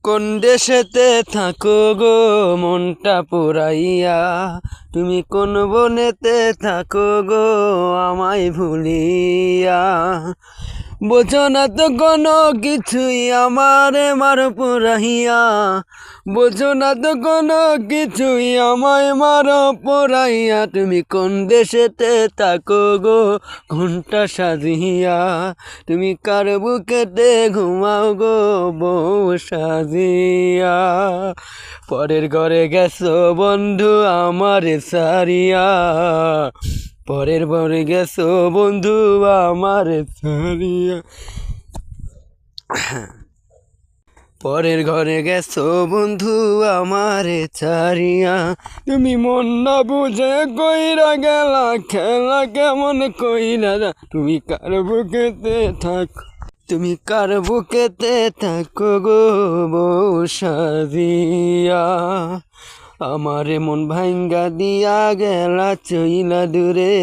কোন দেশেতে থাকো গো মনটা পুরাইয়া, তুমি কোন বনেতে থাকো গো আমায় ভুলিয়া। বোঝো না তো কোনো কিছুই আমারে মার পুরাইয়া, বোঝো না তো কোনো কিছুই আমায় মার পুরাইয়া। তুমি কোন দেশেতে থাকো গো ঘন্টা সাজিয়া, তুমি কার বুকেতে ঘুমাও গো বউ সাজিয়া। পরের ঘরে গেছো বন্ধু আমারে সারিয়া, পরের ঘরে গেছো বন্ধু আমারে সারিয়া। পরের ঘরে গেছো বন্ধু আমারে ছাড়িয়া, তুমি মন না বুঝে কইরা গেলা খেলা কেমন কইরা। তুমি কার বুকেতে থাকো, তুমি কার বুকেতে থাকো গো বউ সাজিয়া। আমারে মন ভাঙ্গা দিয়া গেলা চইলা দূরে।